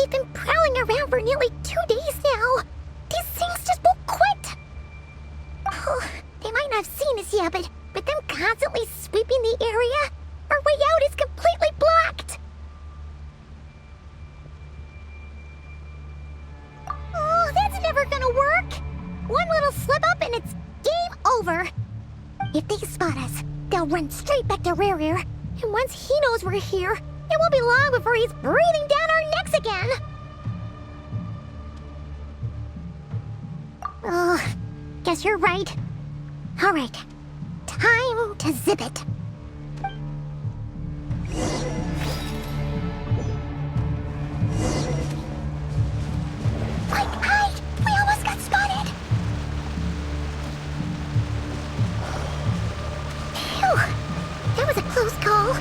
They've been prowling around for nearly 2 days now. These things just won't quit. Oh, they might not have seen us yet, but them constantly sweeping the area, our way out is completely blocked. Oh, that's never gonna work. One little slip up and it's game over. If they spot us, they'll run straight back to Rare. And once he knows we're here, it won't be long before he's breathing down our necks again. Oh, guess you're right. Alright, time to zip it. Hide! We almost got spotted! Phew, that was a close call.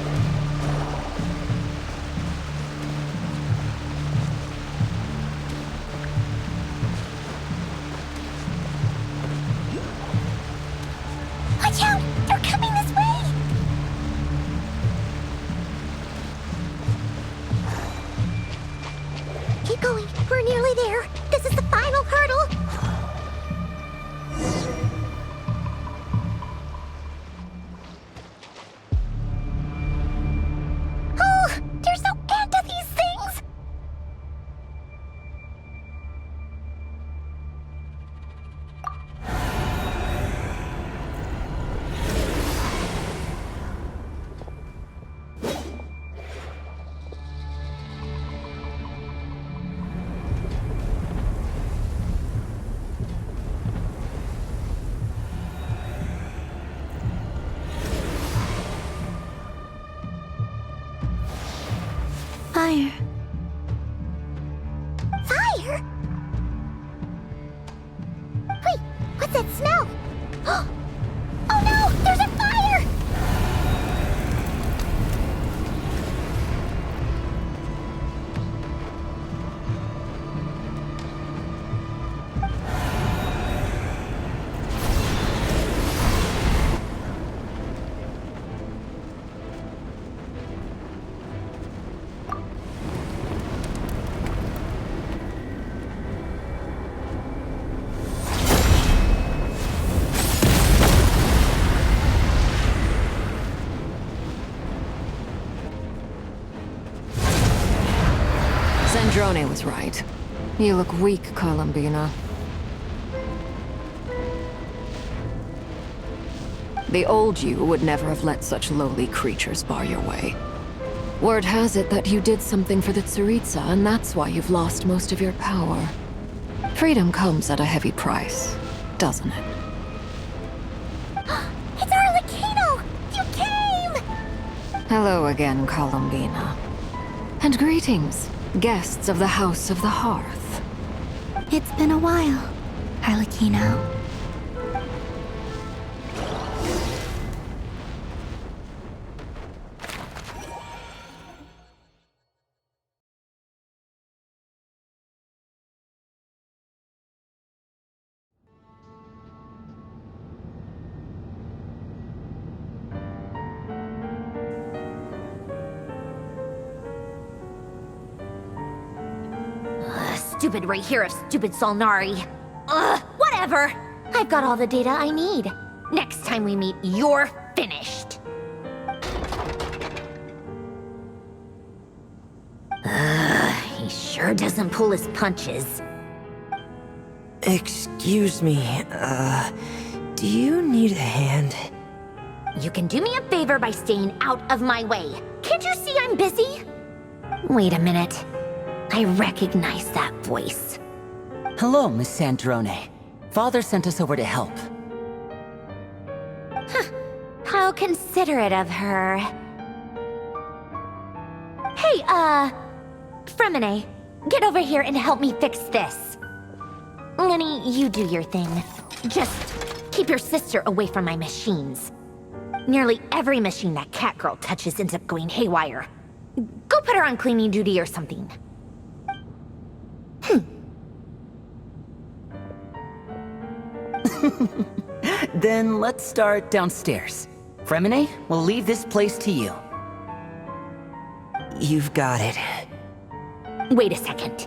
Watch out! They're coming this way! Keep going. We're nearly there. This is the final hurdle. Oh, there's no end to these things! Fire. Fire? Wait, what's that smell? Oh no, there's a fire! Drone was right. You look weak, Columbina. The old you would never have let such lowly creatures bar your way. Word has it that you did something for the Tsaritsa, and that's why you've lost most of your power. Freedom comes at a heavy price, doesn't it? It's Arlecchino! You came! Hello again, Columbina. And greetings, guests of the House of the Hearth. It's been a while, Arlecchino. Stupid right here of stupid Solnari. Ugh, whatever. I've got all the data I need. Next time we meet, you're finished. He sure doesn't pull his punches. Excuse me, do you need a hand? You can do me a favor by staying out of my way. Can't you see I'm busy? Wait a minute. I recognize that voice. Hello, Miss Sandrone. Father sent us over to help. Huh. How considerate of her. Hey, Fremine, get over here and help me fix this. Lenny, you do your thing. Just keep your sister away from my machines. Nearly every machine that Catgirl touches ends up going haywire. Go put her on cleaning duty or something. Then let's start downstairs. Fremine, we'll leave this place to you. You've got it. Wait a second.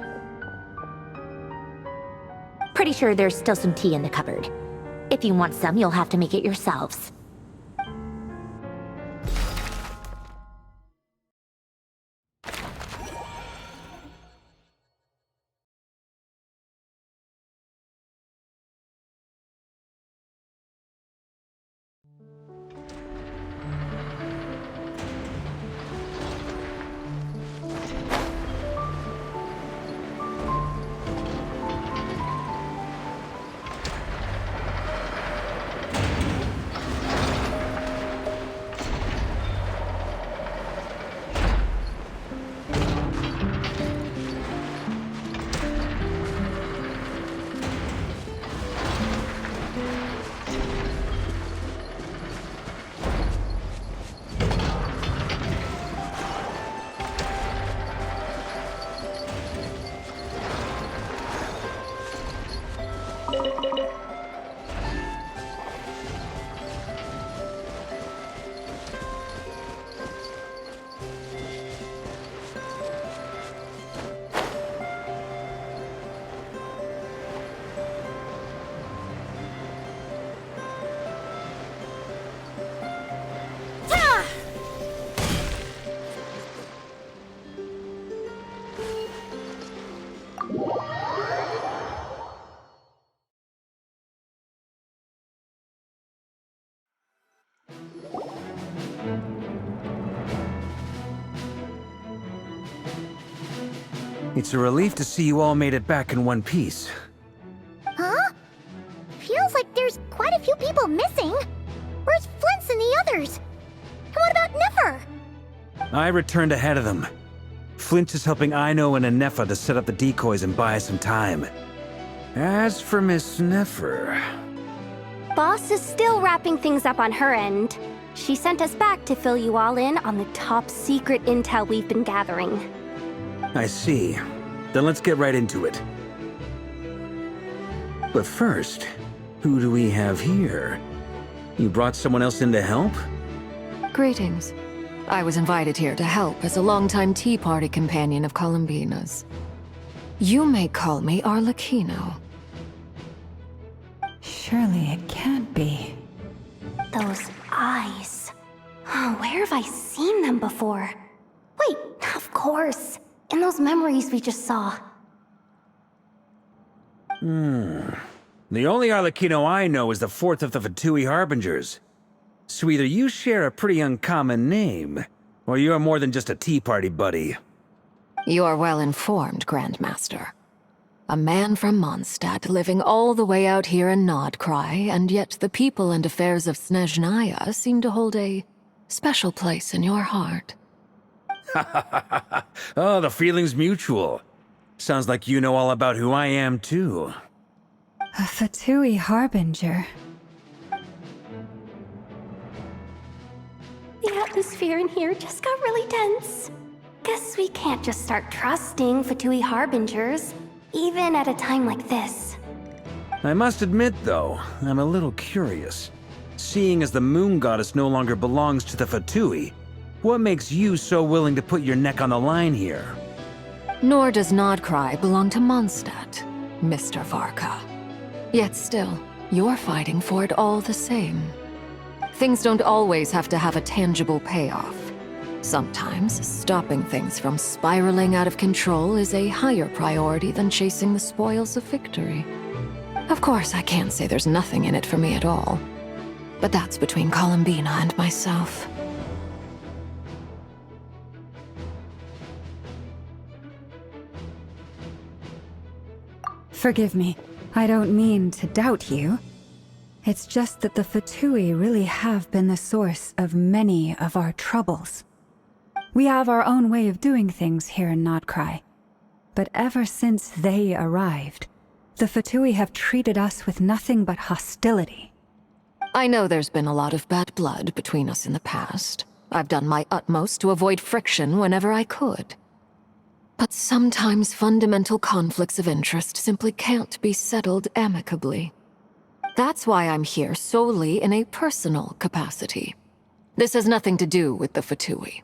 Pretty sure there's still some tea in the cupboard. If you want some, you'll have to make it yourselves. It's a relief to see you all made it back in one piece. Huh? Feels like there's quite a few people missing. Where's Flint's and the others? And what about Nefer? I returned ahead of them. Flint is helping Aino and Anefa to set up the decoys and buy us some time. As for Miss Nefer... Boss is still wrapping things up on her end. She sent us back to fill you all in on the top secret intel we've been gathering. I see. Then let's get right into it. But first, who do we have here? You brought someone else in to help? Greetings. I was invited here to help as a longtime Tea Party companion of Columbina's. You may call me Arlecchino. Surely it can't be. Those eyes. Oh, where have I seen them before? Wait, of course. In those memories we just saw. The only Arlecchino I know is the fourth of the Fatui Harbingers. So either you share a pretty uncommon name, or you're more than just a Tea Party buddy. You're well informed, Grandmaster. A man from Mondstadt living all the way out here in Nodcry, and yet the people and affairs of Snezhnaya seem to hold a special place in your heart. Oh, the feeling's mutual. Sounds like you know all about who I am, too. A Fatui Harbinger. The atmosphere in here just got really tense. Guess we can't just start trusting Fatui Harbingers, even at a time like this. I must admit, though, I'm a little curious. Seeing as the Moon Goddess no longer belongs to the Fatui, what makes you so willing to put your neck on the line here? Nor does Nodcry belong to Mondstadt, Mr. Varka. Yet still, you're fighting for it all the same. Things don't always have to have a tangible payoff. Sometimes, stopping things from spiraling out of control is a higher priority than chasing the spoils of victory. Of course, I can't say there's nothing in it for me at all. But that's between Columbina and myself. Forgive me, I don't mean to doubt you. It's just that the Fatui really have been the source of many of our troubles. We have our own way of doing things here in Nodcry. But ever since they arrived, the Fatui have treated us with nothing but hostility. I know there's been a lot of bad blood between us in the past. I've done my utmost to avoid friction whenever I could. But sometimes fundamental conflicts of interest simply can't be settled amicably. That's why I'm here solely in a personal capacity. This has nothing to do with the Fatui.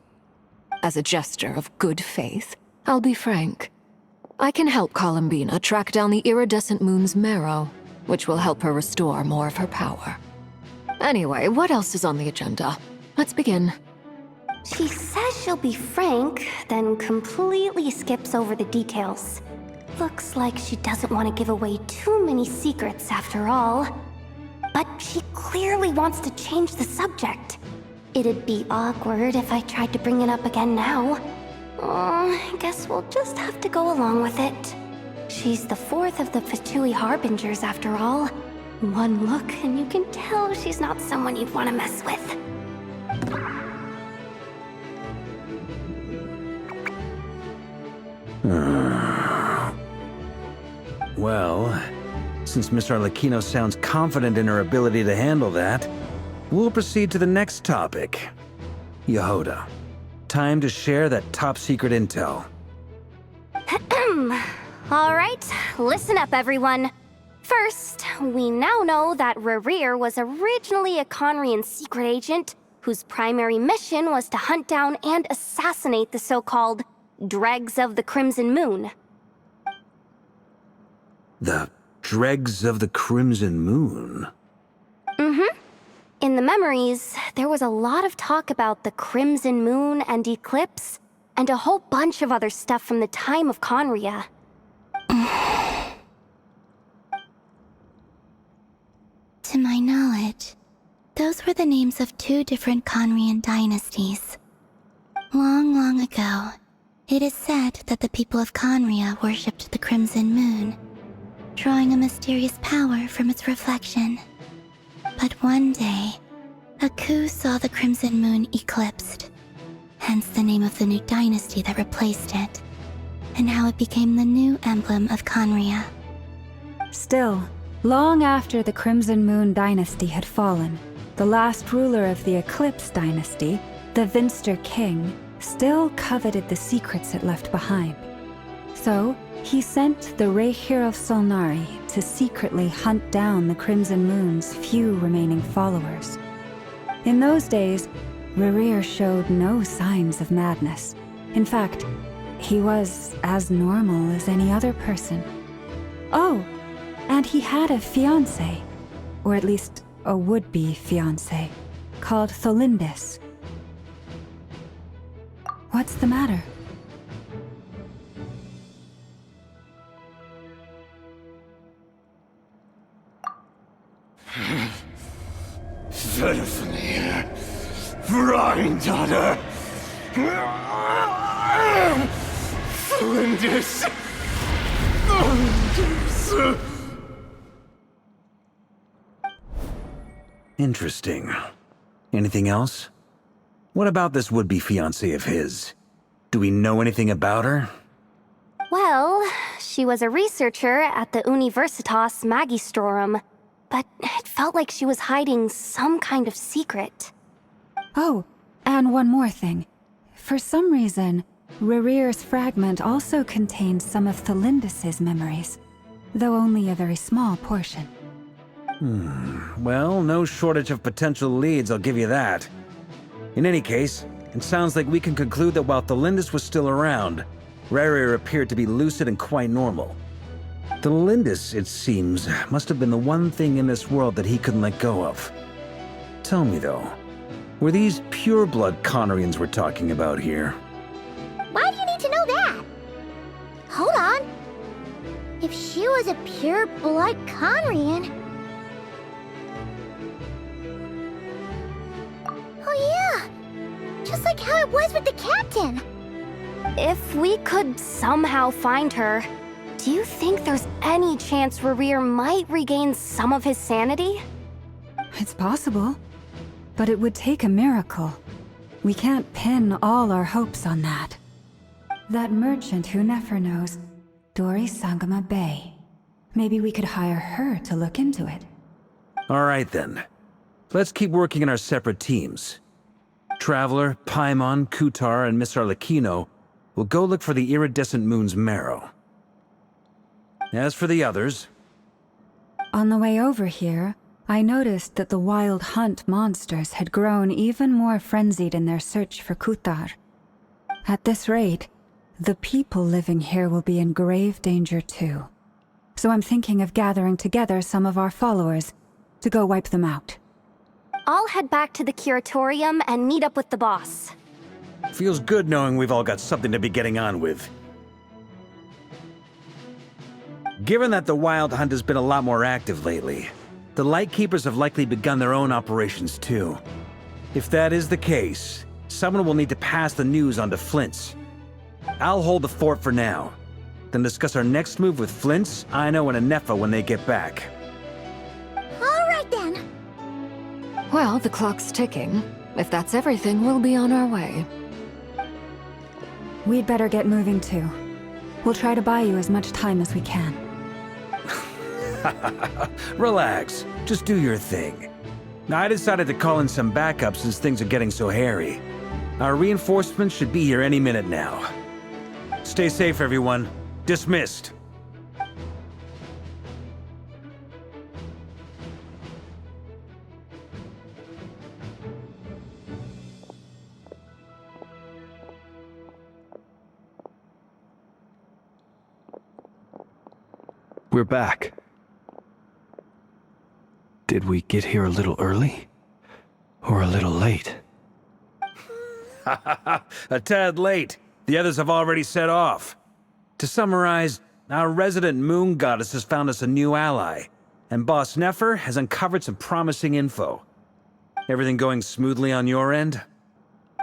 As a gesture of good faith, I'll be frank. I can help Columbina track down the iridescent moon's marrow, which will help her restore more of her power. Anyway, what else is on the agenda? Let's begin. She says she'll be frank, then completely skips over the details. Looks like she doesn't want to give away too many secrets after all. But she clearly wants to change the subject. It'd be awkward if I tried to bring it up again now. I guess we'll just have to go along with it. She's the fourth of the Fatui Harbingers after all. One look and you can tell she's not someone you'd want to mess with. Well, since Miss Arlecchino sounds confident in her ability to handle that, we'll proceed to the next topic. Yehoda, time to share that top-secret intel. Alright, listen up everyone. First, we now know that Rerir was originally a Conrian secret agent whose primary mission was to hunt down and assassinate the so-called Dregs of the Crimson Moon. The Dregs of the Crimson Moon? In the memories, there was a lot of talk about the Crimson Moon and Eclipse, and a whole bunch of other stuff from the time of Conria. To my knowledge, those were the names of two different Conrian dynasties. Long, long ago, it is said that the people of Conria worshipped the Crimson Moon, drawing a mysterious power from its reflection. But one day, a coup saw the Crimson Moon eclipsed, hence the name of the new dynasty that replaced it, and how it became the new emblem of Conria. Still, long after the Crimson Moon dynasty had fallen, the last ruler of the Eclipse dynasty, the Vinster King, still coveted the secrets it left behind. So, he sent the Rehir of Solnari to secretly hunt down the Crimson Moon's few remaining followers. In those days, Rerir showed no signs of madness. In fact, he was as normal as any other person. Oh, and he had a fiancé, or at least a would-be fiancé, called Tholindis. What's the matter? Verfnir, Freindaughter, Flinders. Interesting. Anything else? What about this would-be fiancé of his? Do we know anything about her? Well, she was a researcher at the Universitas Magistrorum, but it felt like she was hiding some kind of secret. Oh, and one more thing. For some reason, Rerir's fragment also contained some of Tholindis' memories, though only a very small portion. Well, no shortage of potential leads, I'll give you that. In any case, it sounds like we can conclude that while Tholindis was still around, Rerir appeared to be lucid and quite normal. Tholindis, it seems, must have been the one thing in this world that he couldn't let go of. Tell me though, were these pure-blood Conrians we're talking about here? Why do you need to know that? Hold on. If she was a pure-blood Conrian... Oh yeah! Just like how it was with the captain! If we could somehow find her, do you think there's any chance Rerir might regain some of his sanity? It's possible, but it would take a miracle. We can't pin all our hopes on that. That merchant who Nefer knows, Dori Sangama Bay. Maybe we could hire her to look into it. Alright then. Let's keep working in our separate teams. Traveler, Paimon, Kutar, and Miss Arlecchino will go look for the iridescent moon's marrow. As for the others... On the way over here, I noticed that the wild hunt monsters had grown even more frenzied in their search for Kutar. At this rate, the people living here will be in grave danger too. So I'm thinking of gathering together some of our followers to go wipe them out. I'll head back to the curatorium and meet up with the boss. Feels good knowing we've all got something to be getting on with. Given that the Wild Hunt has been a lot more active lately, the Lightkeepers have likely begun their own operations too. If that is the case, someone will need to pass the news on to Flint's. I'll hold the fort for now, then discuss our next move with Flint's, Aino, and Anefa when they get back. All right then. Well, the clock's ticking. If that's everything, we'll be on our way. We'd better get moving too. We'll try to buy you as much time as we can. Relax, just do your thing. I decided to call in some backup since things are getting so hairy. Our reinforcements should be here any minute now. Stay safe, everyone. Dismissed. We're back. Did we get here a little early? Or a little late? A tad late. The others have already set off. To summarize, our resident moon goddess has found us a new ally, and Boss Nefer has uncovered some promising info. Everything going smoothly on your end?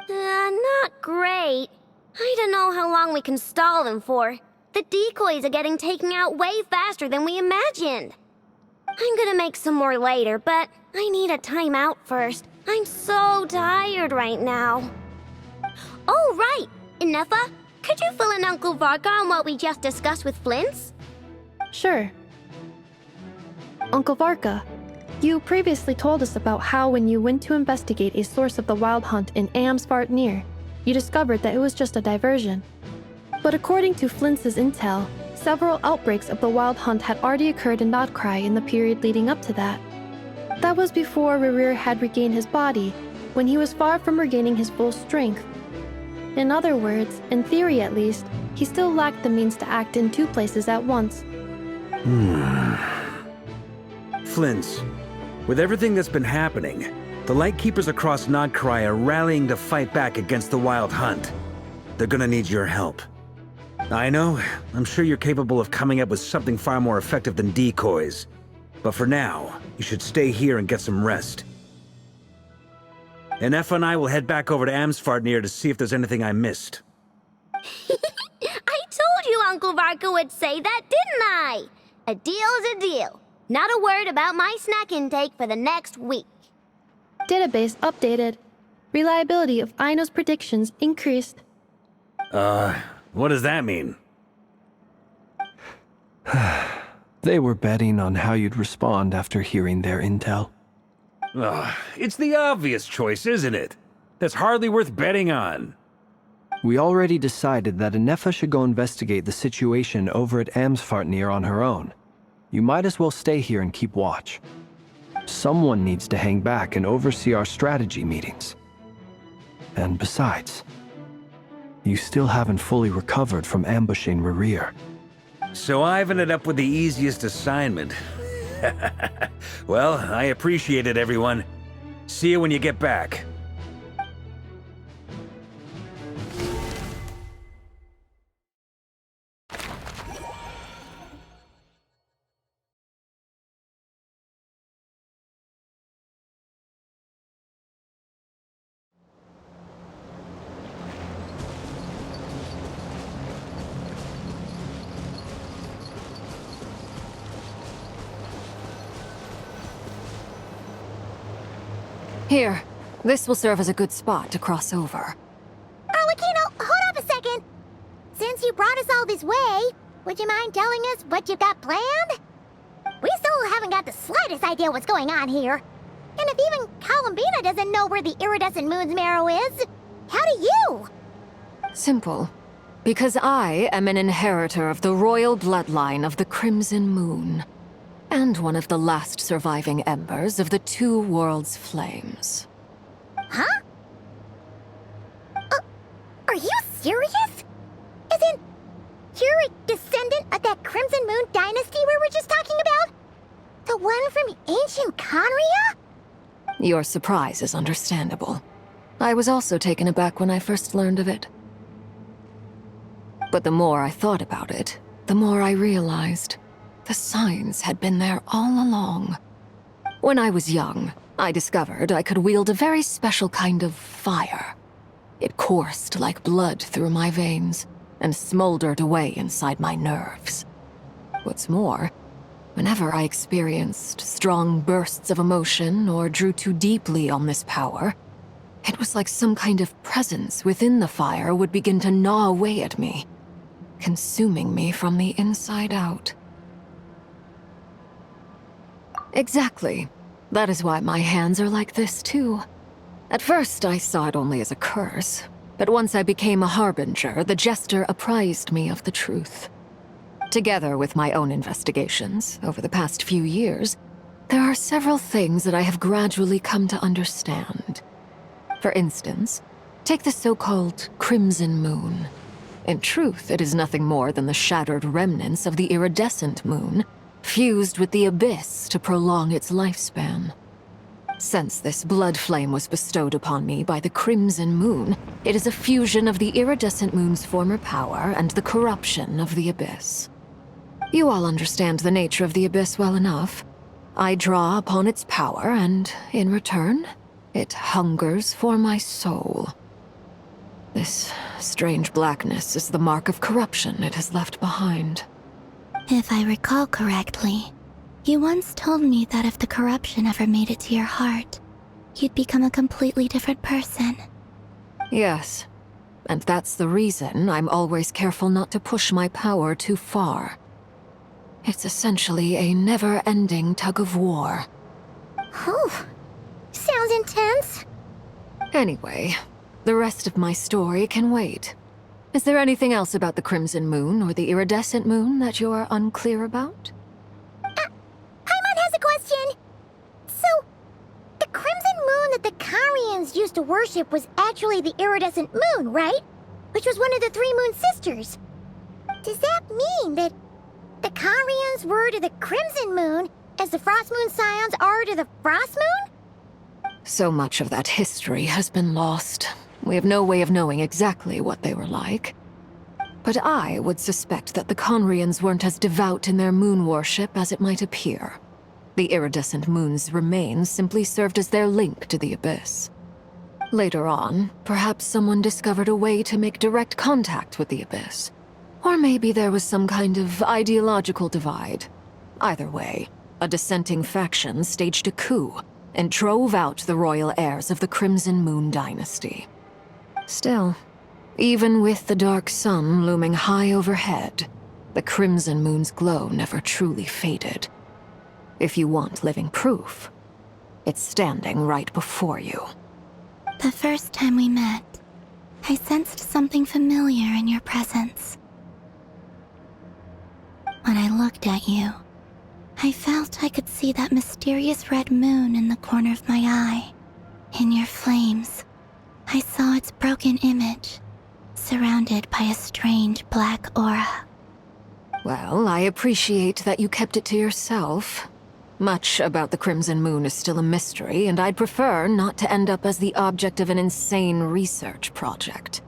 Not great. I don't know how long we can stall them for. The decoys are getting taken out way faster than we imagined. I'm gonna make some more later, but I need a timeout first. I'm so tired right now. Oh, right! Inefa, could you fill in Uncle Varka on what we just discussed with Flint's? Sure. Uncle Varka, you previously told us about how when you went to investigate a source of the Wild Hunt in Amsvartnir, you discovered that it was just a diversion. But according to Flint's intel, several outbreaks of the Wild Hunt had already occurred in Notcry in the period leading up to that. That was before Rerir had regained his body, when he was far from regaining his full strength. In other words, in theory at least, he still lacked the means to act in two places at once. Flint's, with everything that's been happening, the Lightkeepers across Notcry are rallying to fight back against the Wild Hunt. They're gonna need your help. I know, I'm sure you're capable of coming up with something far more effective than decoys. But for now, you should stay here and get some rest. Anefa and I will head back over to Amsvartnir to see if there's anything I missed. I told you Uncle Varka would say that, didn't I? A deal is a deal. Not a word about my snack intake for the next week. Database updated. Reliability of Aino's predictions increased. What does that mean? They were betting on how you'd respond after hearing their intel. It's the obvious choice, isn't it? That's hardly worth betting on. We already decided that Anefa should go investigate the situation over at Amsvartnir on her own. You might as well stay here and keep watch. Someone needs to hang back and oversee our strategy meetings. And besides, you still haven't fully recovered from ambushing Rerir. So I've ended up with the easiest assignment. Well, I appreciate it, everyone. See you when you get back. Here, this will serve as a good spot to cross over. Arlecchino, hold up a second. Since you brought us all this way, would you mind telling us what you've got planned? We still haven't got the slightest idea what's going on here. And if even Columbina doesn't know where the iridescent moon's marrow is, how do you? Simple. Because I am an inheritor of the royal bloodline of the Crimson Moon, and one of the last surviving embers of the Two Worlds' flames. Huh? Are you serious? As Your surprise is understandable. I was also taken aback when I first learned of it. But the more I thought about it, the more I realized the signs had been there all along. When I was young, I discovered I could wield a very special kind of fire. It coursed like blood through my veins and smoldered away inside my nerves. What's more, whenever I experienced strong bursts of emotion or drew too deeply on this power, it was like some kind of presence within the fire would begin to gnaw away at me, consuming me from the inside out. Exactly. That is why my hands are like this, too. At first, I saw it only as a curse, but once I became a harbinger, the jester apprised me of the truth. Together with my own investigations over the past few years, there are several things that I have gradually come to understand. For instance, take the so-called Crimson Moon. In truth, it is nothing more than the shattered remnants of the iridescent moon, fused with the abyss to prolong its lifespan. Since this blood flame was bestowed upon me by the Crimson Moon, it is a fusion of the iridescent moon's former power and the corruption of the abyss. You all understand the nature of the abyss well enough. I draw upon its power, and in return, it hungers for my soul. This strange blackness is the mark of corruption it has left behind. If I recall correctly, you once told me that if the corruption ever made it to your heart, you'd become a completely different person. Yes, and that's the reason I'm always careful not to push my power too far. It's essentially a never-ending tug-of-war. Whew. Sounds intense. Anyway, the rest of my story can wait. Is there anything else about the Crimson Moon or the Iridescent Moon that you're unclear about? Paimon has a question. So, the Crimson Moon that the Karians used to worship was actually the Iridescent Moon, right? Which was one of the three Moon Sisters. Does that mean that the Karians were to the Crimson Moon as the Frost Moon Scions are to the Frost Moon? So much of that history has been lost. We have no way of knowing exactly what they were like. But I would suspect that the Conrians weren't as devout in their moon worship as it might appear. The iridescent moon's remains simply served as their link to the abyss. Later on, perhaps someone discovered a way to make direct contact with the abyss. Or maybe there was some kind of ideological divide. Either way, a dissenting faction staged a coup and drove out the royal heirs of the Crimson Moon dynasty. Still, even with the dark sun looming high overhead, the Crimson Moon's glow never truly faded. If you want living proof, it's standing right before you. The first time we met, I sensed something familiar in your presence. When I looked at you, I felt I could see that mysterious red moon in the corner of my eye. In your flames, I saw its broken image, surrounded by a strange black aura. Well, I appreciate that you kept it to yourself. Much about the Crimson Moon is still a mystery, and I'd prefer not to end up as the object of an insane research project.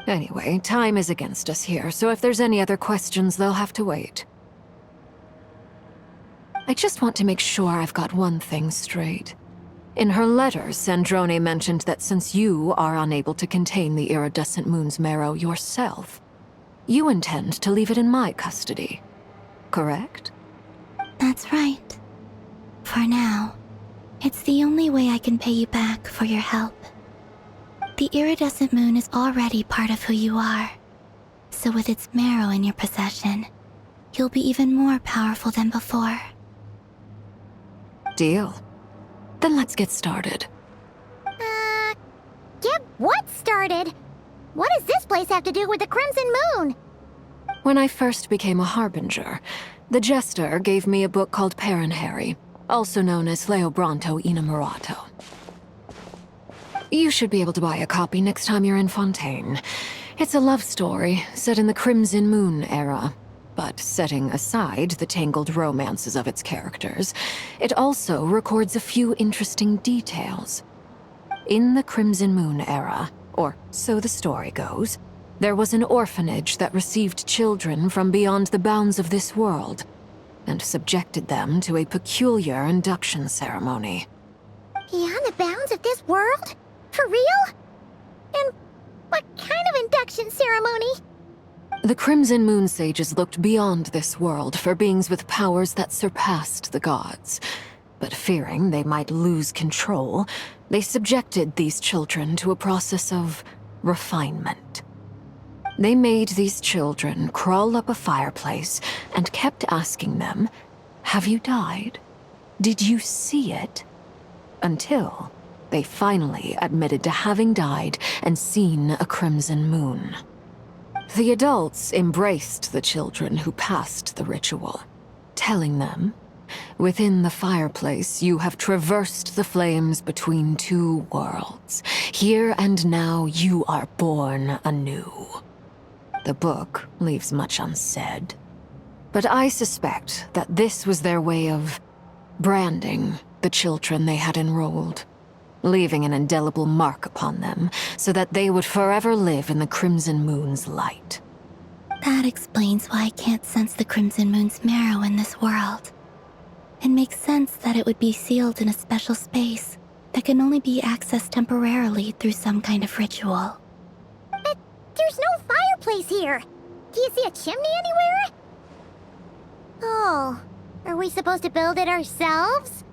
Anyway, time is against us here, so if there's any other questions, they'll have to wait. I just want to make sure I've got one thing straight. In her letters, Sandrone mentioned that since you are unable to contain the iridescent moon's marrow yourself, you intend to leave it in my custody. Correct? That's right. For now, it's the only way I can pay you back for your help. The iridescent moon is already part of who you are, so with its marrow in your possession, you'll be even more powerful than before. Deal. Then let's get started. Get what started? What does this place have to do with the Crimson Moon? When I first became a harbinger, the jester gave me a book called Paranhari, also known as Leobranto Inamorato. You should be able to buy a copy next time you're in Fontaine. It's a love story set in the Crimson Moon era. But setting aside the tangled romances of its characters, it also records a few interesting details. In the Crimson Moon era, or so the story goes, there was an orphanage that received children from beyond the bounds of this world, and subjected them to a peculiar induction ceremony. Beyond the bounds of this world? For real? And what kind of induction ceremony? The Crimson Moon sages looked beyond this world for beings with powers that surpassed the gods. But fearing they might lose control, they subjected these children to a process of refinement. They made these children crawl up a fireplace and kept asking them, "Have you died? Did you see it?" Until they finally admitted to having died and seen a crimson moon. The adults embraced the children who passed the ritual, telling them, "Within the fireplace, you have traversed the flames between two worlds. Here and now, you are born anew." The book leaves much unsaid, but I suspect that this was their way of branding the children they had enrolled, leaving an indelible mark upon them so that they would forever live in the Crimson Moon's light. That explains why I can't sense the Crimson Moon's marrow in this world. It makes sense that it would be sealed in a special space that can only be accessed temporarily through some kind of ritual. But there's no fireplace here. Do you see a chimney anywhere? Oh, are we supposed to build it ourselves?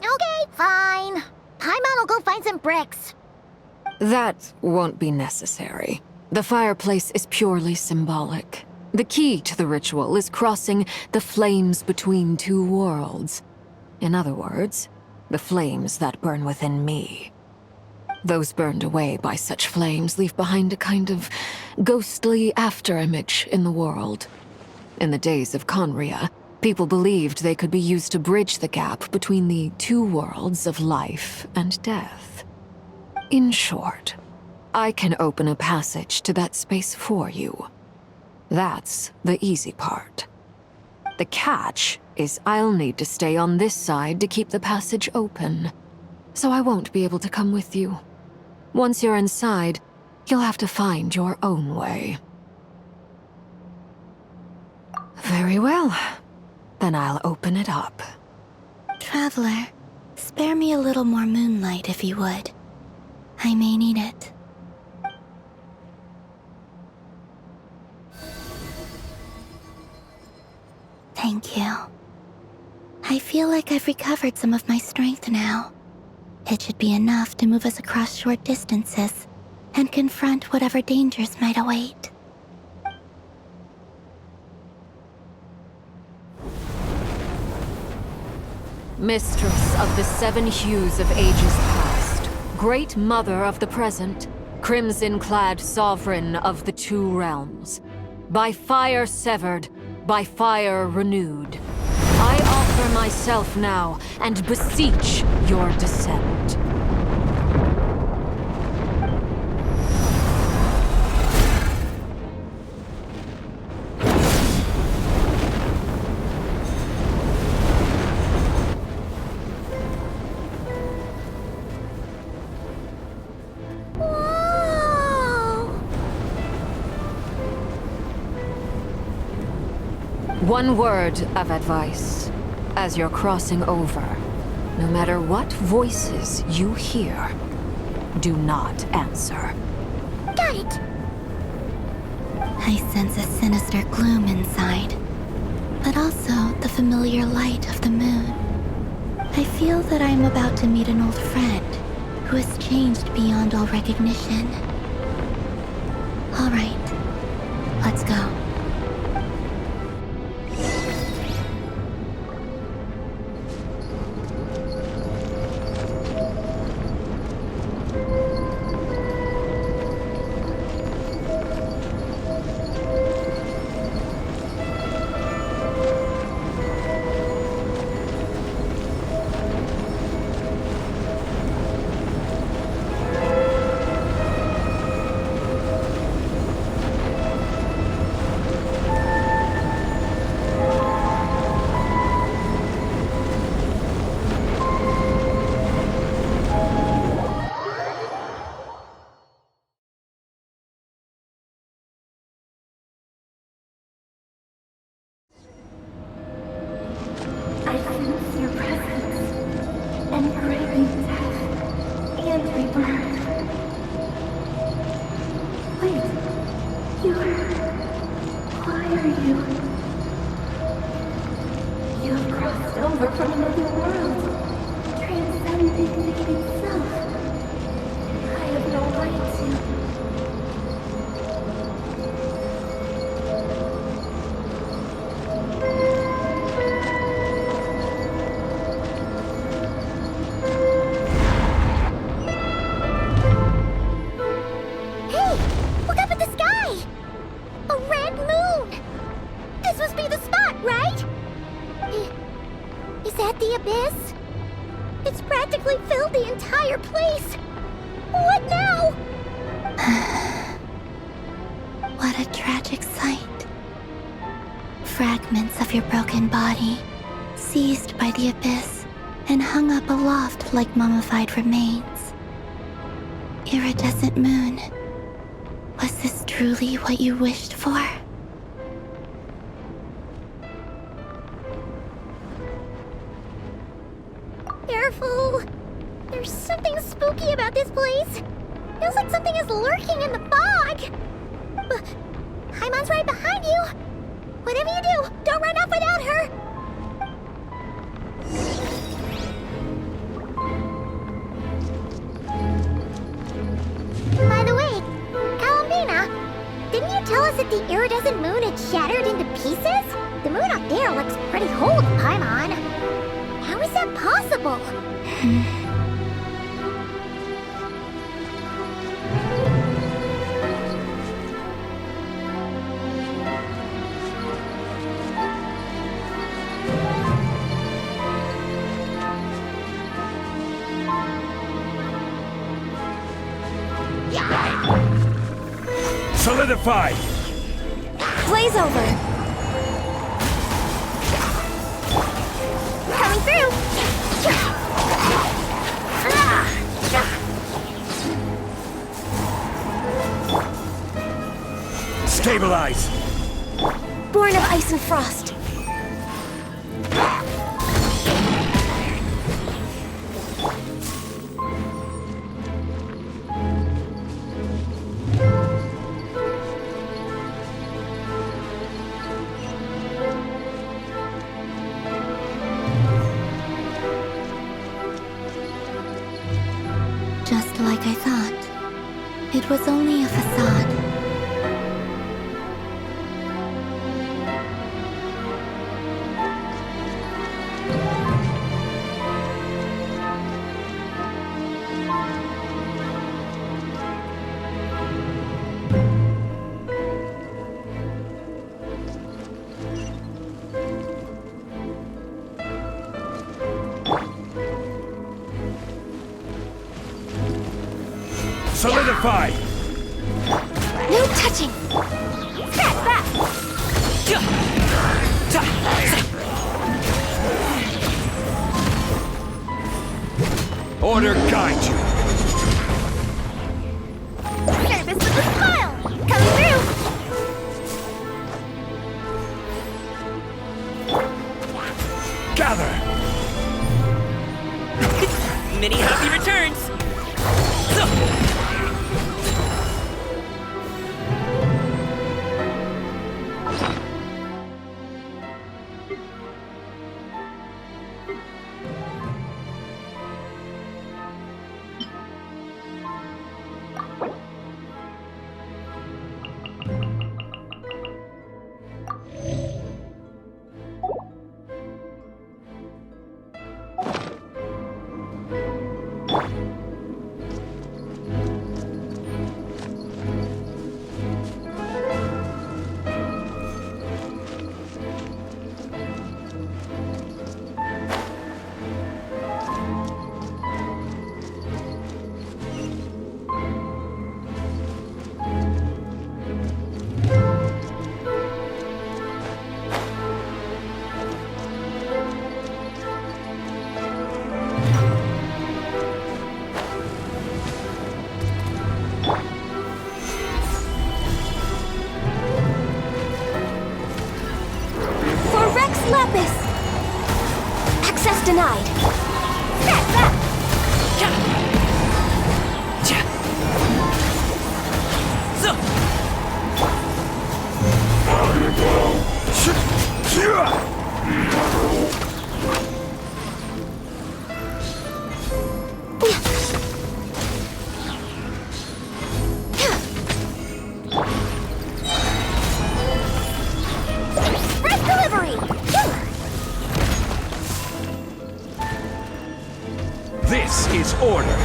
Okay, fine. Paimon will go find some bricks. That won't be necessary. The fireplace is purely symbolic. The key to the ritual is crossing the flames between two worlds. In other words, the flames that burn within me. Those burned away by such flames leave behind a kind of ghostly afterimage in the world. In the days of Conria, people believed they could be used to bridge the gap between the two worlds of life and death. In short, I can open a passage to that space for you. That's the easy part. The catch is I'll need to stay on this side to keep the passage open, so I won't be able to come with you. Once you're inside, you'll have to find your own way. Very well. Then I'll open it up. Traveler, spare me a little more moonlight if you would. I may need it. Thank you. I feel like I've recovered some of my strength now. It should be enough to move us across short distances and confront whatever dangers might await. Mistress of the seven hues of ages past, great mother of the present, crimson-clad sovereign of the two realms, by fire severed, by fire renewed, I offer myself now and beseech your descent. One word of advice. As you're crossing over, no matter what voices you hear, do not answer. Got it. I sense a sinister gloom inside, but also the familiar light of the moon. I feel that I am about to meet an old friend who has changed beyond all recognition. All right, let's go. Why are you? You have crossed over from another world, transcending fate itself. I have no right to. Hey! Look up at the sky! A red moon! This must be the spot, right? Is that the abyss? It's practically filled the entire place! What now? What a tragic sight. Fragments of your broken body, seized by the abyss and hung up aloft like mummified remains. Iridescent moon, was this truly what you wished for? Careful! There's something spooky about this place. Feels like something is lurking in the fog. Haimon's right behind you. Whatever you do, don't run off without her. By the way, Almina, didn't you tell us that the iridescent moon had shattered into pieces? The moon up there looks pretty whole to Paimon. How is that possible? Solidify! Blaze over! Coming through! Stabilize! Born of ice and frost. Just like I thought. It was only a facade. Solidify! No touching! Scratch back! Order guide you! Service with a smile! Coming through! Gather! Many happy returns! Access denied. Step back! order.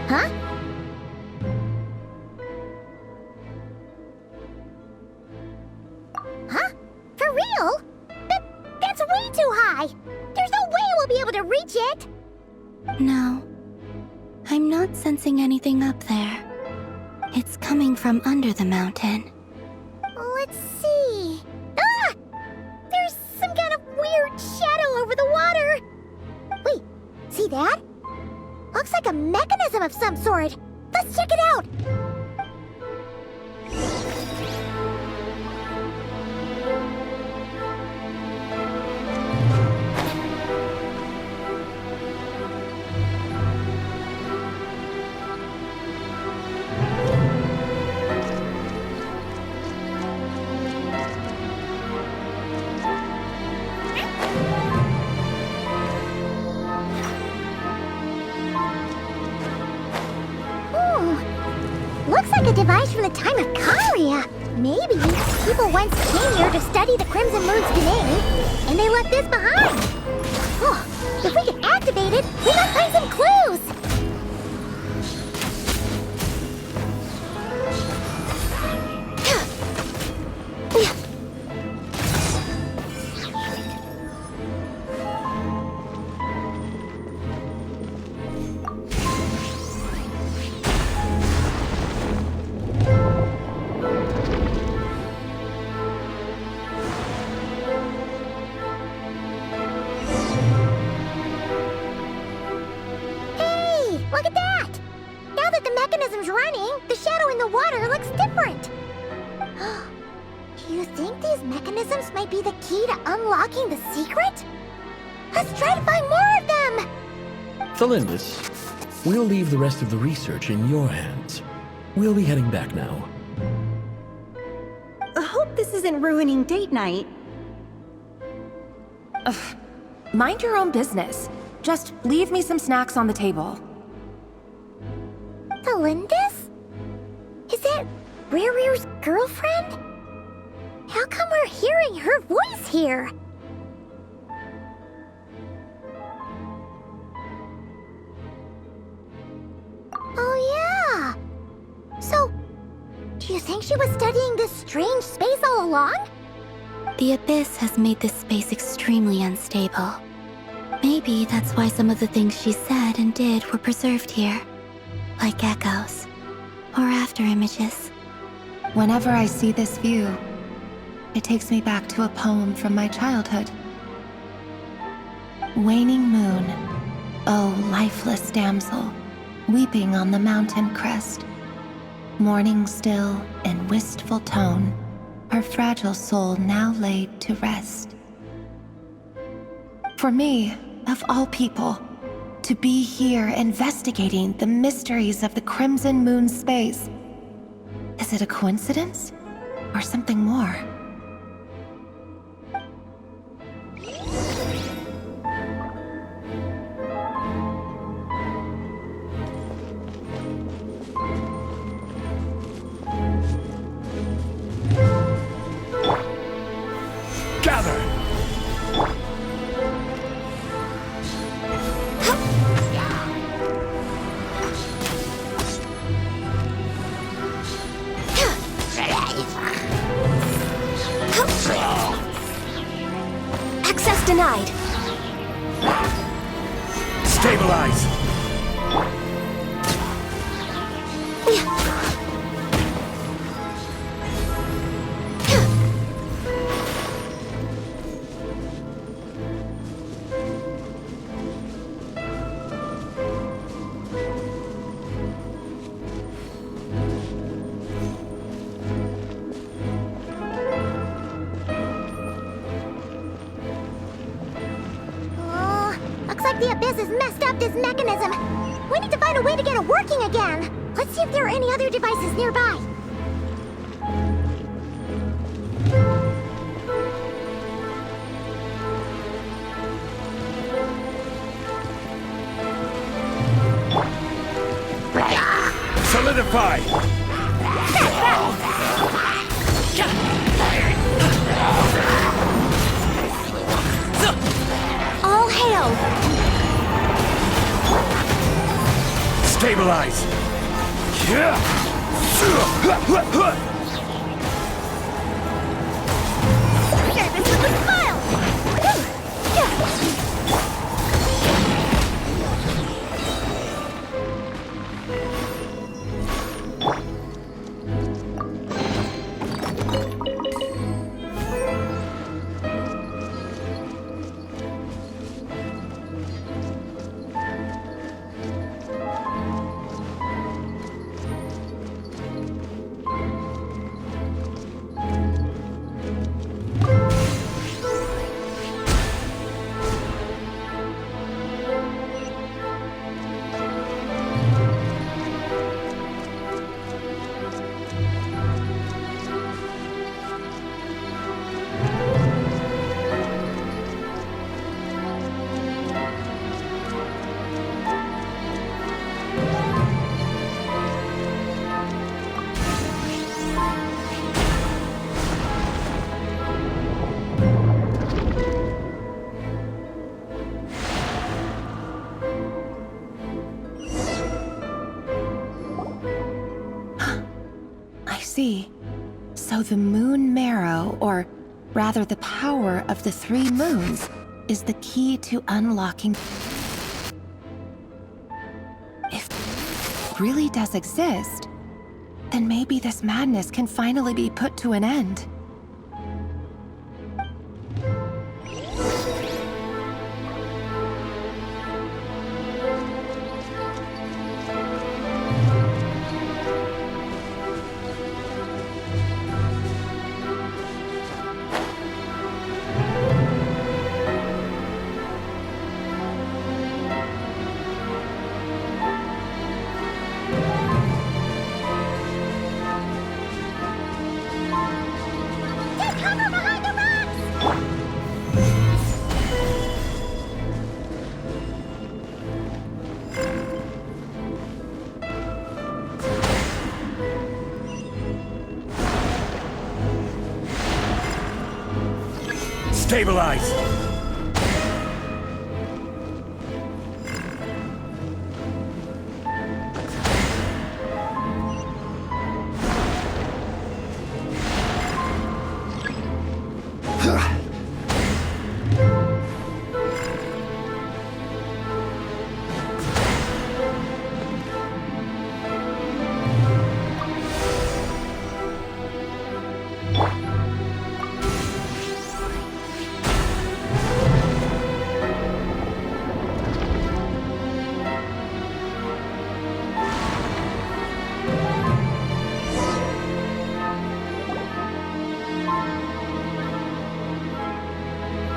Huh? Huh? For real? That's way too high! There's no way we'll be able to reach it! No. I'm not sensing anything up there. It's coming from under the mountain. Let's see... Ah! There's some kind of weird shadow over the water! Wait, see that? Looks like a mechanism of some sort. Let's check it out! Looks like a device from the time of Karia. Maybe people once came here to study the Crimson Moon's domain, and they left this behind. Oh, if we can activate it, we might find some clues. Look at that! Now that the mechanism's running, the shadow in the water looks different. Do you think these mechanisms might be the key to unlocking the secret? Let's try to find more of them! Thelindis, we'll leave the rest of the research in your hands. We'll be heading back now. I hope this isn't ruining date night. Ugh. Mind your own business. Just leave me some snacks on the table. Thelindis? Is that Rear's girlfriend? How come we're hearing her voice here? Oh yeah! So, do you think she was studying this strange space all along? The Abyss has made this space extremely unstable. Maybe that's why some of the things she said and did were preserved here. Like echoes. Or after images. Whenever I see this view, it takes me back to a poem from my childhood. Waning moon, oh lifeless damsel, weeping on the mountain crest. Mourning still in wistful tone, her fragile soul now laid to rest. For me, of all people, to be here investigating the mysteries of the Crimson Moon space. Is it a coincidence? Or something more? Gather! like the Abyss has messed up this mechanism. We need to find a way to get it working again. Let's see if there are any other devices nearby. Solidify! All hail! Stabilize! Share this with a smile! So the moon marrow, or rather the power of the 3 moons, is the key to unlocking... If it really does exist, then maybe this madness can finally be put to an end. Stabilize!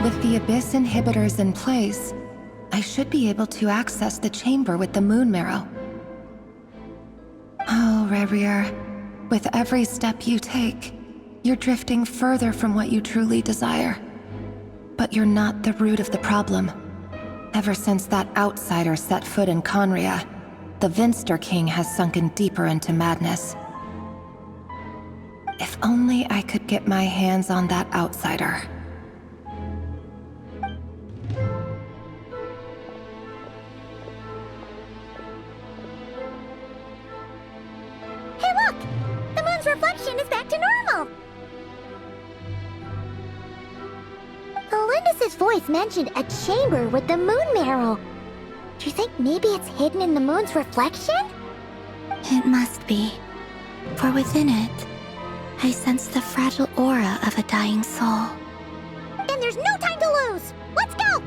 With the Abyss inhibitors in place, I should be able to access the chamber with the moon marrow. Oh, Rerir, with every step you take, you're drifting further from what you truly desire. But you're not the root of the problem. Ever since that outsider set foot in Conria, the Vinster King has sunken deeper into madness. If only I could get my hands on that outsider. Hey, look! The moon's reflection is back to normal! Elendis' voice mentioned a chamber with the moon marrow. Do you think maybe it's hidden in the moon's reflection? It must be. For within it, I sense the fragile aura of a dying soul. Then there's no time to lose! Let's go!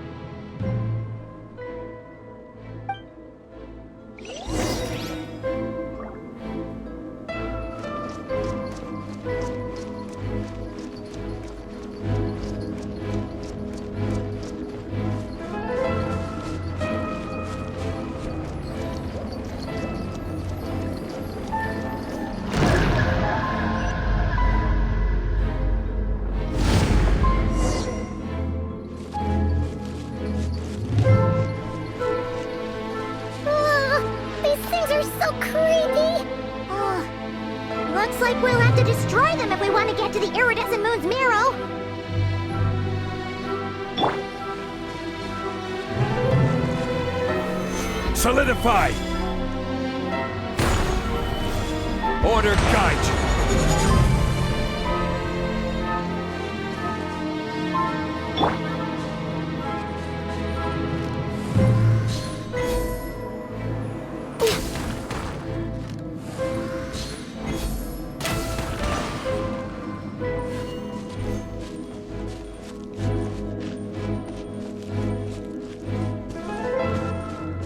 so creepy! Oh, looks like we'll have to destroy them if we want to get to the iridescent moon's marrow. Solidify! Order guide you!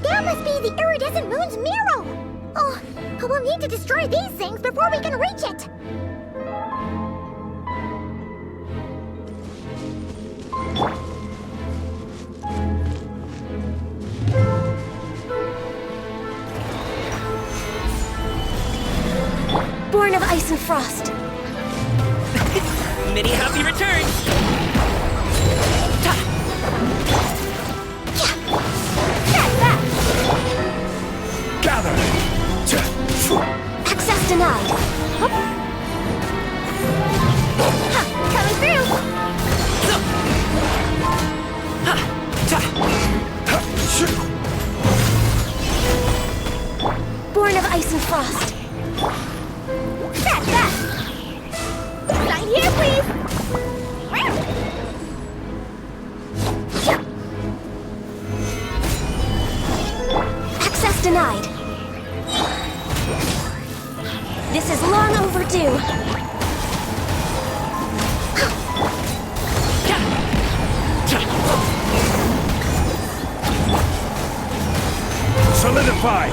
That must be the iridescent moon's marrow! Oh, but we'll need to destroy these things before we can reach it! Born of ice and frost. Many happy returns! Gather! Access denied. Coming through! Born of ice and frost. That! Sign here, please! Access denied. This is long overdue. Solidify!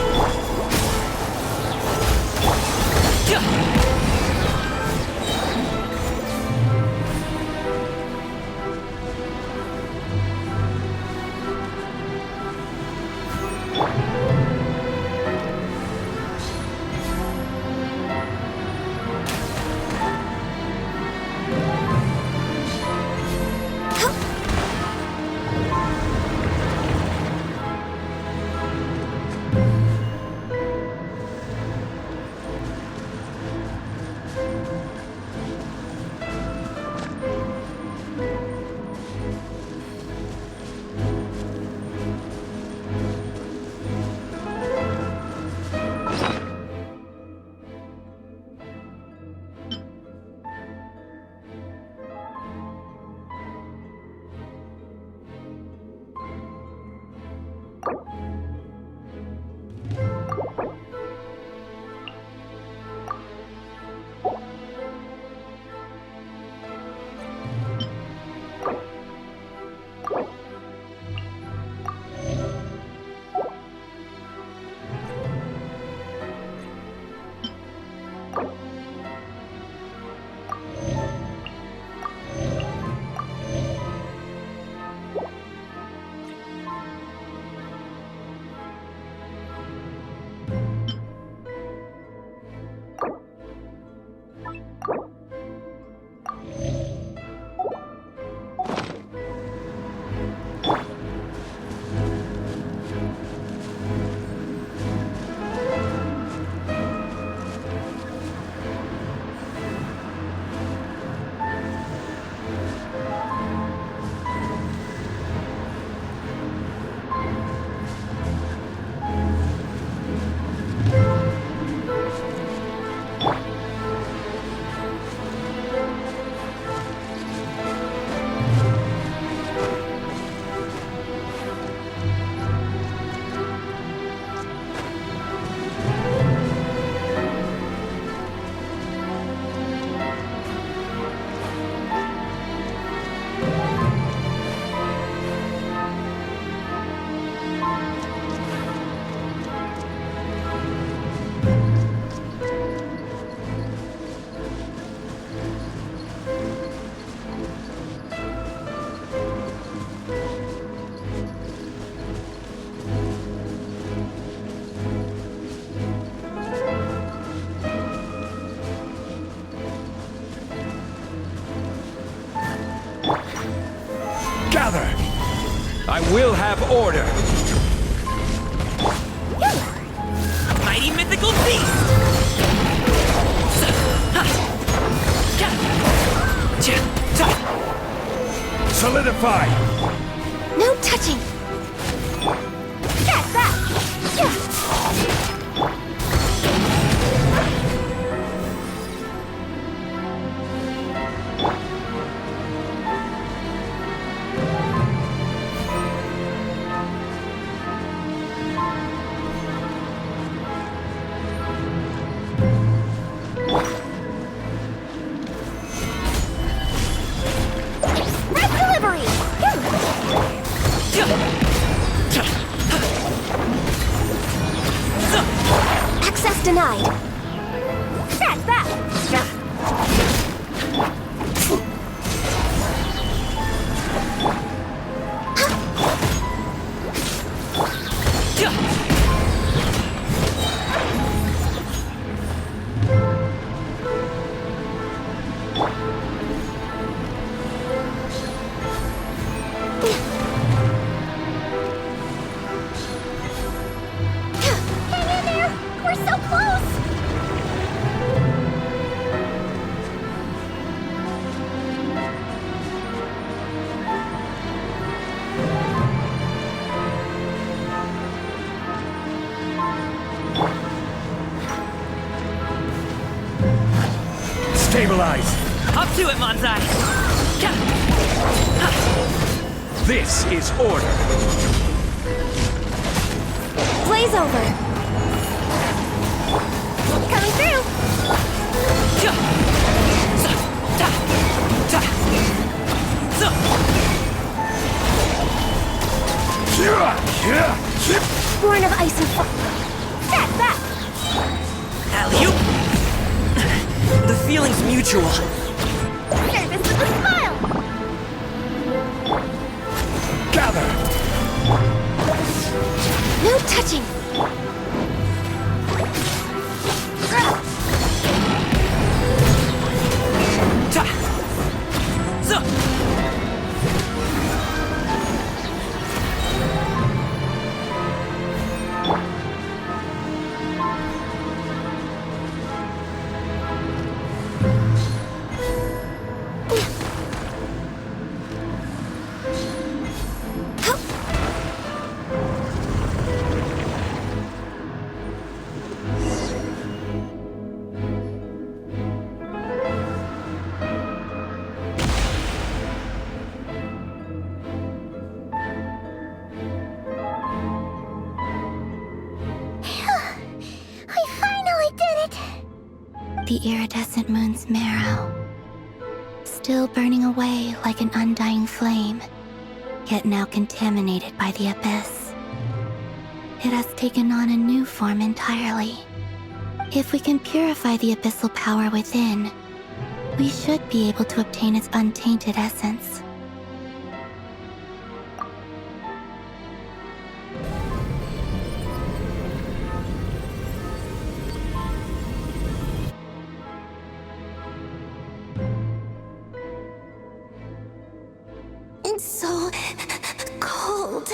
Gather! I will have order! Mighty Solidify! No touching! Get that! Red delivery! Access denied. That's that! Hang in there! We're so close! Stabilize! Up to it, Manzai! This is order! Blaze over! Coming through! Born of ice and fire. That's that! Alley-oop! The feeling's mutual. Service with a smile! Gather! No touching! I finally did it! The iridescent moon's marrow, still burning away like an undying flame, yet now contaminated by the abyss. It has taken on a new form entirely. If we can purify the abyssal power within, we should be able to obtain its untainted essence. It's so cold.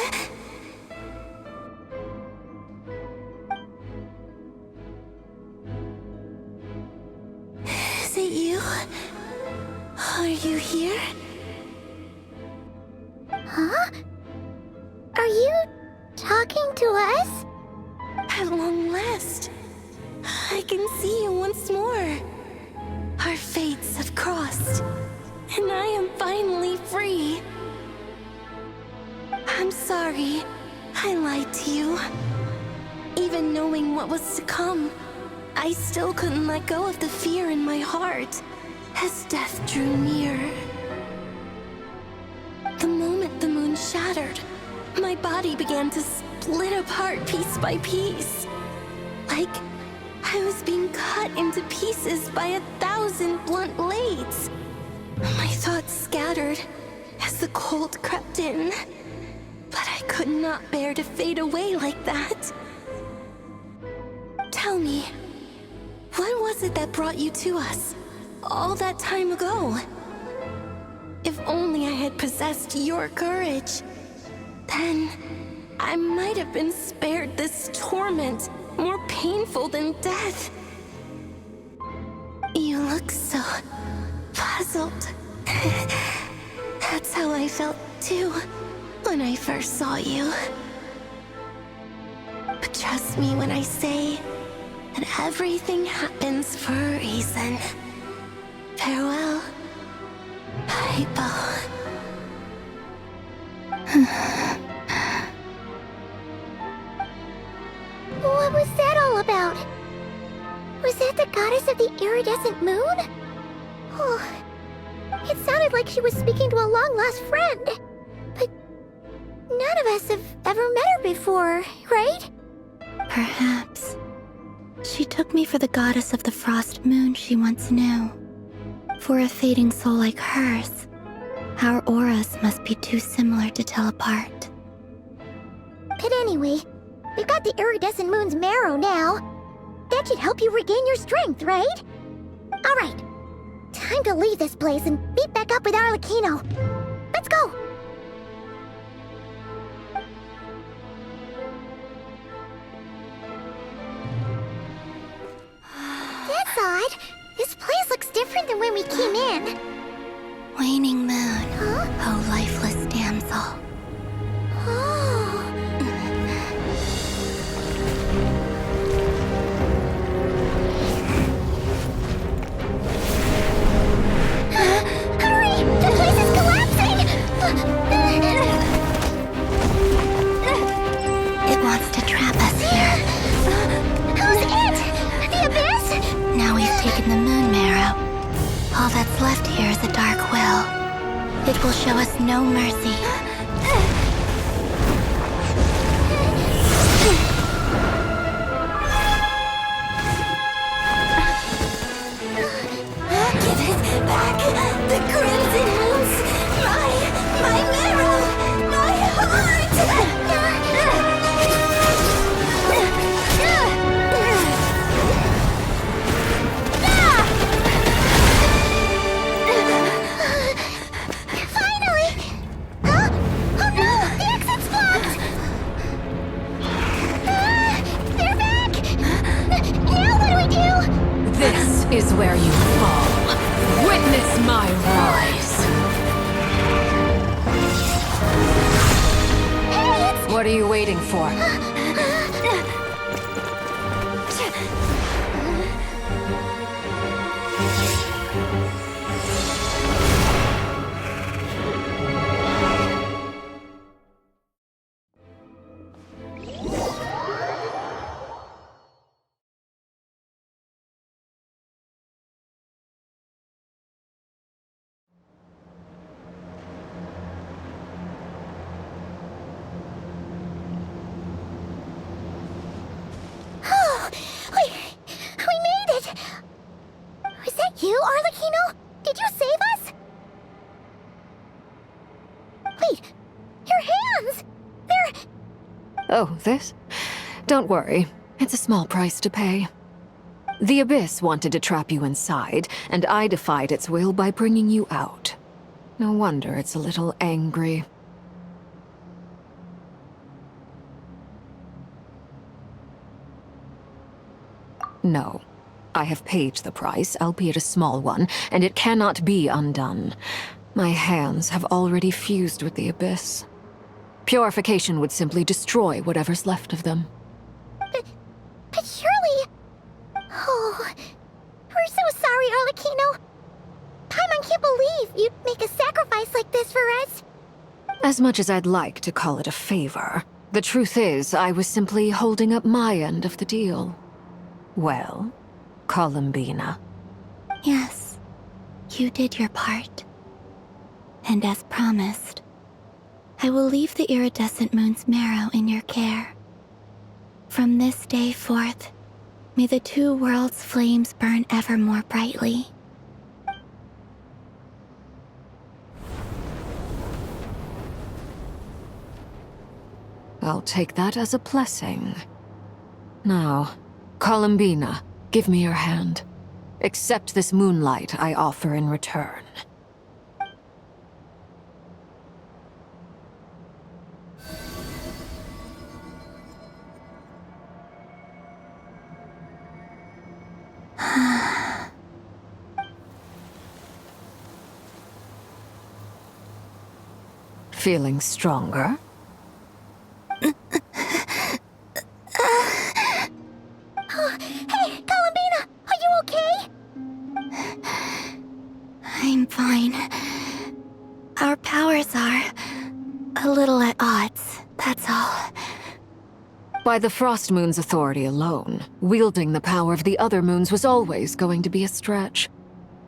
Is it you? Are you here? Huh? Are you talking to us? At long last, I can see you once more. Our fates have crossed, and I am finally free. I'm sorry, I lied to you. Even knowing what was to come, I still couldn't let go of the fear in my heart as death drew near. The moment the moon shattered, my body began to split apart piece by piece. Like I was being cut into pieces by 1,000 blunt blades. My thoughts scattered as the cold crept in, but I could not bear to fade away like that. Tell me, what was it that brought you to us all that time ago? If only I had possessed your courage, then I might have been spared this torment more painful than death. You look so puzzled. That's how I felt too, when I first saw you. But trust me when I say that everything happens for a reason. Farewell, Hypo. What was that all about? Was that the goddess of the iridescent moon? Oh, it sounded like she was speaking to a long-lost friend. But none of us have ever met her before, right? Perhaps. She took me for the goddess of the frost moon she once knew. For a fading soul like hers, our auras must be too similar to tell apart. But anyway, we've got the iridescent moon's marrow now. That should help you regain your strength, right? Alright, time to leave this place and meet back up with Arlecchino. Let's go! That's odd. This place looks different than when we came in. Waning moon, Huh? oh lifeless damsel. Oh. Hurry! The place is collapsing! It wants to trap us here. Who's it? The Abyss? Now we've taken the moon marrow. All that's left here is a dark will. It will show us no mercy. Give it back! The crimson moons! My marrow! My heart! Finally! Huh? Oh no! The exit's blocked! They're back! Now what do we do? This is where you fall. Witness my rise. Hey, What are you waiting for? Oh, we made it! Was that you, Arlecchino? Did you save us? Wait, your hands! They're... Oh, this? Don't worry. It's a small price to pay. The Abyss wanted to trap you inside, and I defied its will by bringing you out. No wonder it's a little angry. No. I have paid the price, albeit a small one, and it cannot be undone. My hands have already fused with the Abyss. Purification would simply destroy whatever's left of them. But surely... Oh, we're so sorry, Arlecchino. Paimon can't believe you'd make a sacrifice like this for us. As much as I'd like to call it a favor, the truth is I was simply holding up my end of the deal. Well, Columbina. Yes, you did your part. And as promised, I will leave the iridescent moon's marrow in your care. From this day forth, may the two worlds' flames burn ever more brightly. I'll take that as a blessing. Now, Columbina, give me your hand. Accept this moonlight I offer in return. Feeling stronger? Hey, Columbina, are you okay? I'm fine. Our powers are a little at odds, that's all. By the Frost Moon's authority alone, wielding the power of the other moons was always going to be a stretch.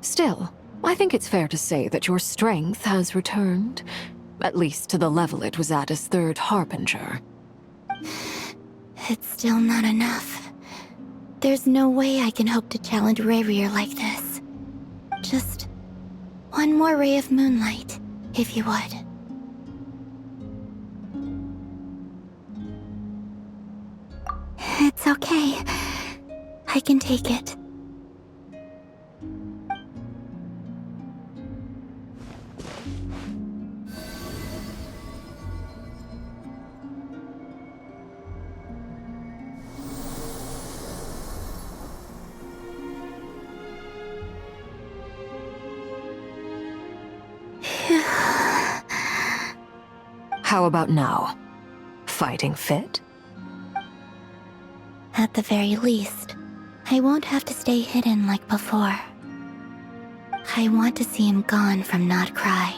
Still, I think it's fair to say that your strength has returned, at least to the level it was at as Third Harbinger. It's still not enough. There's no way I can hope to challenge Rayrir like this. Just one more ray of moonlight, if you would. It's okay. I can take it. How about now? Fighting fit? At the very least, I won't have to stay hidden like before. I want to see him gone from Not Cry.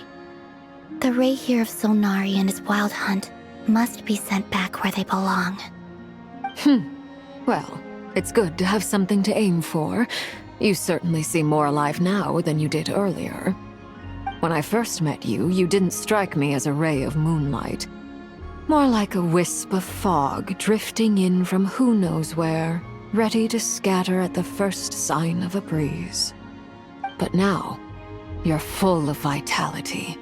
The Rayrir of Solnari and his wild hunt must be sent back where they belong. Well, it's good to have something to aim for. You certainly seem more alive now than you did earlier. When I first met you, you didn't strike me as a ray of moonlight. More like a wisp of fog drifting in from who knows where, ready to scatter at the first sign of a breeze. But now, you're full of vitality.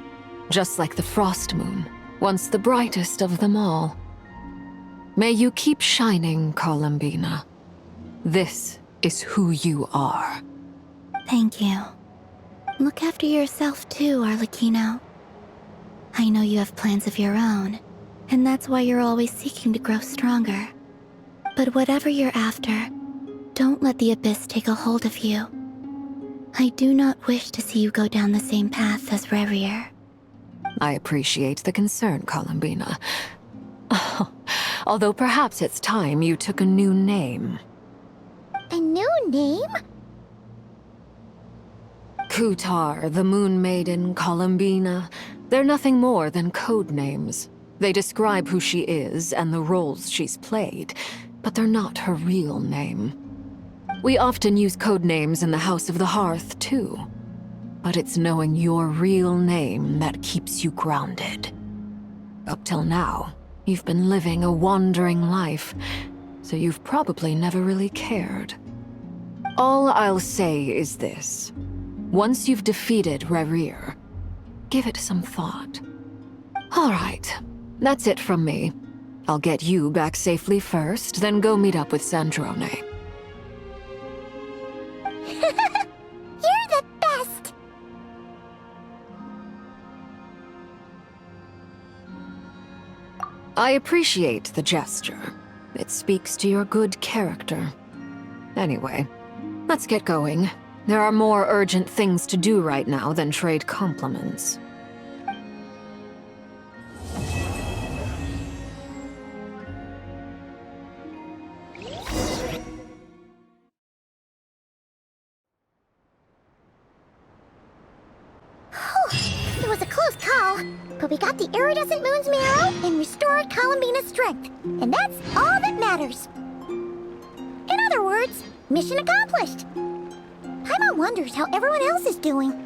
Just like the Frost Moon, once the brightest of them all. May you keep shining, Columbina. This is who you are. Thank you. Look after yourself too, Arlecchino. I know you have plans of your own, and that's why you're always seeking to grow stronger. But whatever you're after, don't let the Abyss take a hold of you. I do not wish to see you go down the same path as Rayrir. I appreciate the concern, Columbina. Although perhaps it's time you took a new name. A new name? Kutar, the Moon Maiden, Columbina. They're nothing more than code names. They describe who she is and the roles she's played, but they're not her real name. We often use code names in the House of the Hearth, too. But it's knowing your real name that keeps you grounded. Up till now, you've been living a wandering life, so you've probably never really cared. All I'll say is this. Once you've defeated Rayrir, give it some thought. All right, that's it from me. I'll get you back safely first, then go meet up with Sandrone. You're the best! I appreciate the gesture. It speaks to your good character. Anyway, let's get going. There are more urgent things to do right now than trade compliments. It was a close call, but we got the iridescent moon's marrow and restored Columbina's strength, and that's all that matters. In other words, mission accomplished. Paimon wonders how everyone else is doing.